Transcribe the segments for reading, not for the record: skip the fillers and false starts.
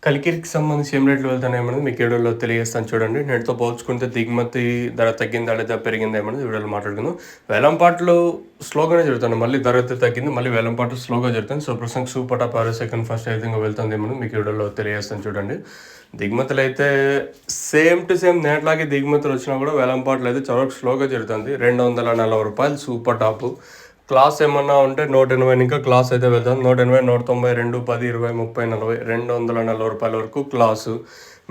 కలికిరికి సంబంధించి ఏం రేట్లు వెళ్తున్నాయన్నది మీకు వీడియోలో తెలియజేస్తాను చూడండి. నేటితో పోల్చుకుంటే దిగుమతి ధర తగ్గిందా లేదా పెరిగిందా ఏమన్నది వీడియోలో మాట్లాడుకుందాం. వేలంపాట్లు స్లోగానే జరుగుతున్నాయి. మళ్ళీ ధర అయితే తగ్గింది. మళ్ళీ వేలంపాట్లు స్లోగా జరుగుతుంది. సో ప్రస్తుతం సూపర్ టాప్ ఆరో సెకండ్ ఫస్ట్ ఏ విధంగా వెళ్తుంది ఏమన్నది మీకు వీడియోలో తెలియజేస్తాను చూడండి. దిగుమతులు అయితే సేమ్ టు సేమ్ నేట్లాగే దిగుమతులు వచ్చినా కూడా వేలంపాట్లు అయితే చాలా స్లోగా జరుగుతుంది. ₹240 సూపర్ టాపు. క్లాస్ ఏమన్నా ఉంటే 180 ఇంకా క్లాస్ అయితే వెళ్తాను. 180, 190, 2, 10, 20, 30, 40, ₹240 వరకు క్లాసు.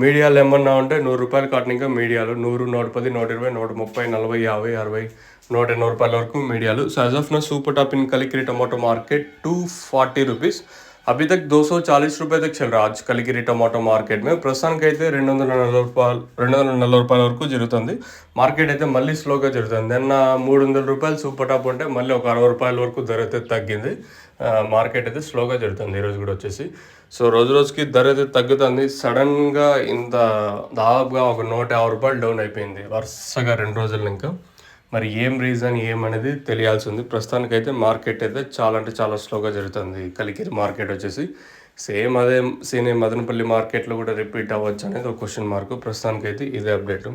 మీడియాలు ఏమన్నా ఉంటే ₹100 కాటన్ ఇంకా మీడియాలు 100, 110, 120, 130, 40, 50, 60, ₹180 వరకు మీడియాలు. సో యాజ్ ఆఫ్ నా సూपर top in Kalikiri tomato market ₹240. अभी तक ₹240 तक चल रहा है आज కలికిరి టమాటో మార్కెట్ में ప్రస్తుతానికి అయితే ₹240 వరకు జరుగుతుంది. మార్కెట్ అయితే మళ్ళీ స్లోగా జరుగుతుంది. నిన్న ₹300 సూపర్ టాప్ ఉంటే మళ్ళీ ఒక ₹60 వరకు ధర అయితే తగ్గింది. మార్కెట్ అయితే స్లోగా జరుగుతుంది ఈరోజు కూడా వచ్చేసి. సో రోజు రోజుకి ధర అయితే తగ్గుతుంది. సడన్గా ఇంత దాదాపుగా ఒక ₹150 డౌన్ అయిపోయింది వరుసగా 2 రోజులు. ఇంకా మరి ఏం రీజన్ ఏమనేది తెలియాల్సి ఉంది. ప్రస్తుతానికైతే మార్కెట్ అయితే చాలా అంటే చాలా స్లోగా జరుగుతుంది. కలికిరి మార్కెట్ వచ్చేసి సేమ్ అదే సీన్ మదనపల్లి మార్కెట్లో కూడా రిపీట్ అవ్వచ్చు అనేది ఒక క్వశ్చన్ మార్క్. ప్రస్తుతానికైతే ఇదే అప్డేట్.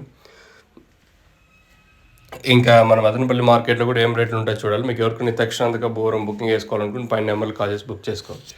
ఇంకా మన మదనపల్లి మార్కెట్లో కూడా ఏం రేట్లు ఉంటాయి చూడాలి. మీకు ఎవరికైనా తక్షణంగా బోరం బుకింగ్ చేసుకోవాలనుకుంటే పైన నెంబర్లు కాల్ చేసి బుక్ చేసుకోవచ్చు.